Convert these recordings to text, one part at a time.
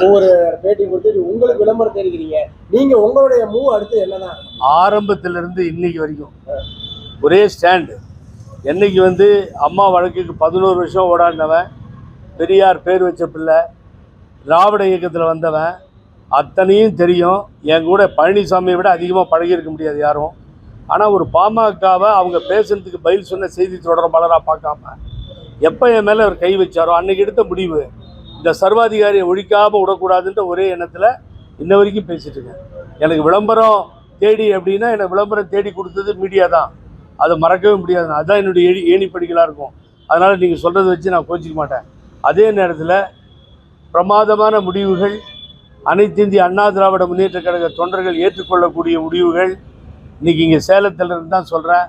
ஒவ்வொரு பேட்டி கொடுத்து உங்களுக்கு விளம்பரம் தெரிவிக்கிறீங்க. நீங்க உங்களுடைய மூவ் அடுத்து என்னதான்? ஆரம்பத்திலிருந்து இன்னைக்கு வரைக்கும் ஒரே ஸ்டாண்டு. என்னைக்கு அம்மா வழக்குக்கு 11 வருஷம் ஓடாடினவன், பெரியார் பேர் வச்ச பிள்ளை, திராவிட இயக்கத்தில் வந்தவன், அத்தனையும் தெரியும். என் கூட பழனிசாமியை விட அதிகமாக பழகியிருக்க முடியாது யாரும். ஆனால் ஒரு பாமகவை அவங்க பேசுறதுக்கு பதில் சொன்ன செய்தி தொடர்பாளராக பார்க்காம எப்போ என் மேலே அவர் கை வச்சாரோ அன்னைக்கு எடுத்த முடிவு இந்த சர்வாதிகாரியை ஒழிக்காமல் விடக்கூடாதுன்ற ஒரே எண்ணத்தில் இன்ன வரைக்கும் பேசிட்டு இருக்கேன். எனக்கு விளம்பரம் தேடி அப்படின்னா எனக்கு விளம்பரம் தேடி கொடுத்தது மீடியா தான். அதை மறக்கவே முடியாது. அதுதான் என்னுடைய ஏணிப்படிகளாக இருக்கும். அதனால் நீங்கள் சொல்கிறத வச்சு நான் கோச்சிக்க மாட்டேன். அதே நேரத்தில் பிரமாதமான முடிவுகள், அனைத்து இந்திய அண்ணா திராவிட முன்னேற்ற கழக தொண்டர்கள் ஏற்றுக்கொள்ளக்கூடிய முடிவுகள் இன்றைக்கி இங்கே சேலத்திலிருந்து தான் சொல்கிறேன்.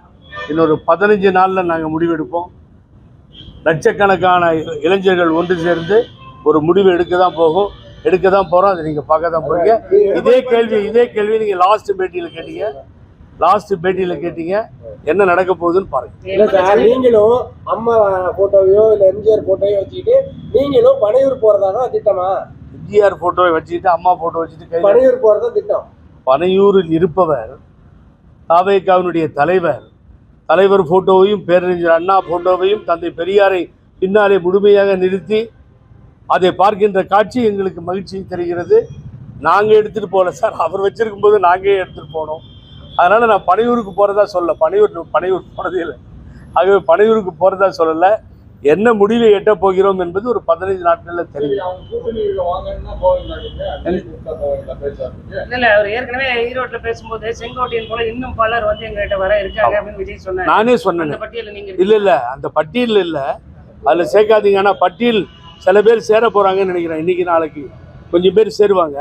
இன்னொரு 15 நாளில் நாங்கள் முடிவெடுப்போம். லட்சக்கணக்கான இளைஞர்கள் ஒன்று சேர்ந்து ஒரு முடிவு எடுக்க தான் போகிறோம். அதை நீங்கள் பார்க்க தான் போகிறீங்க. இதே கேள்வி நீங்கள் லாஸ்ட் பேட்டியில் கேட்டீங்க. என்ன நடக்க போகுதுன்னு பாருங்க. நீங்களும் அம்மா போட்டோவையோ இல்லை எம்ஜிஆர் போட்டோவையோ வச்சுக்கிட்டு நீங்களும் பனையூர் போகிறதா திட்டமா? எம்ஜிஆர் போட்டோவை வச்சுக்கிட்டு அம்மா போட்டோ வச்சுட்டு பனையூர் போகிறதா திட்டம். பனையூரில் இருப்பவர் தாவேகாவினுடைய தலைவர் போட்டோவையும் பேரறிஞர் அண்ணா போட்டோவையும் தந்தை பெரியாரை பின்னாலே முழுமையாக நிறுத்தி அதை பார்க்கின்ற காட்சி எங்களுக்கு மகிழ்ச்சி தருகிறது. நாங்கள் எடுத்துகிட்டு போகல சார், அவர் வச்சிருக்கும் போது நாங்களே எடுத்துகிட்டு போனோம். அதனால் நான் பனையூருக்கு போகிறதா சொல்ல, பனையூர் போனதே இல்லை. ஆகவே பனையூருக்கு போகிறதா சொல்லலை. என்ன முடிவை எட்ட போகிறோம் என்பது ஒரு 15 நாட்களில் தெரியும். நானே சொன்னேன். இல்லை அந்த பட்டியலில் இல்லை, அதில் சேர்க்காதீங்க. ஆனால் பட்டியல் சில பேர் சேர போகிறாங்கன்னு நினைக்கிறேன். இன்றைக்கி நாளைக்கு கொஞ்சம் பேர் சேருவாங்க.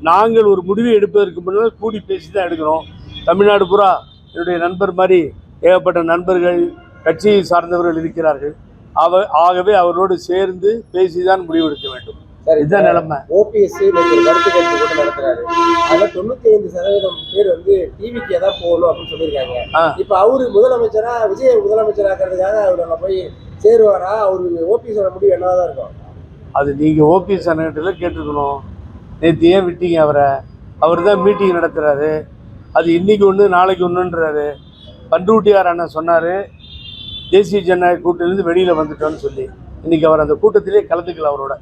நாங்கள் ஒரு முடிவை எடுப்பதற்கு முன்னால் கூடி பேசி தான் எடுக்கிறோம். தமிழ்நாடு பூரா என்னுடைய நண்பர் மாதிரி ஏகப்பட்ட நண்பர்கள், கட்சியை சார்ந்தவர்கள் இருக்கிறார்கள். ஆகவே அவரோடு சேர்ந்து பேசிதான் முடிவெடுக்க வேண்டும். இதுதான் நிலைமை. ஓபிஎஸ் கருத்து கேட்பு கூட்டம் நடத்துறாரு. அதில் 95% பேர் டிவிக்கு எதாவது போகணும் அப்படின்னு சொல்லியிருக்காங்க. இப்போ அவரு முதலமைச்சரா, விஜய் முதலமைச்சராக்கிறதுக்காக அவரை போய் சேருவாரா? அவரு ஓபிஎஸோட முடிவு என்னதான் இருக்கும்? அது நீங்கள் ஓபிஎஸ் அண்ணகிட்ட கேட்டிருக்கணும். நேற்று ஏன் விட்டீங்க அவரை? அவர் தான் மீட்டிங் நடத்துகிறாரு. அது இன்னைக்கு ஒன்று நாளைக்கு ஒன்றுன்றாரு. பண்ருட்டியார் அண்ணன் சொன்னார் தேசிய ஜனநாயக கூட்டத்திலேருந்து வெளியில் வந்துட்டோன்னு சொல்லி. இன்றைக்கி அவர் அந்த கூட்டத்திலே கலந்துக்கல அவரோட.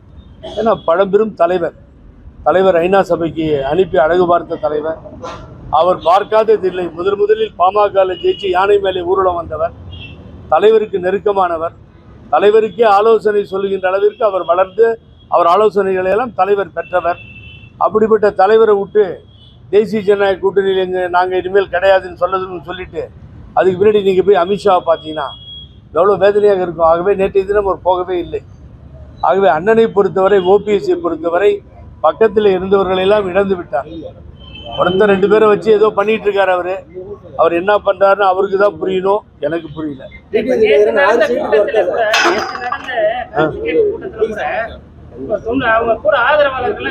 ஏன்னா பழம்பெரும் தலைவர் ஐநா சபைக்கு அனுப்பி அழகு பார்த்த தலைவர். அவர் பார்க்காதது இல்லை. முதலில் பாமகவில் ஜெயிச்சு யானை மேலே ஊர்வலம் வந்தவர், தலைவருக்கு நெருக்கமானவர், தலைவருக்கே ஆலோசனை சொல்லுகின்ற அளவிற்கு அவர் வளர்ந்து அவர் ஆலோசனைகளையெல்லாம் தலைவர் பெற்றவர். அப்படிப்பட்ட தலைவரை விட்டு தேசிய ஜனநாயக கூட்டணியில் நாங்கள் இனிமேல் கிடையாதுன்னு சொல்லிட்டு அதுக்கு பின்னாடி நீங்கள் போய் அமித்ஷாவை பார்த்தீங்கன்னா எவ்வளோ வேதனையாக இருக்கும். ஆகவே நேற்றைய தினம் அவர் போகவே இல்லை. ஆகவே அண்ணனை பொறுத்தவரை, ஓபிஎஸ்ஐ பொறுத்தவரை பக்கத்தில் இருந்தவர்களெல்லாம் இழந்து விட்டார். ஒருத்தர் 2 பேரை வச்சு ஏதோ பண்ணிட்டு இருக்காரு. அவர் என்ன பண்றாருன்னு அவருக்கு தான் புரியணும், எனக்கு புரியல. அவங்க கூட ஆதரவாளர்கள்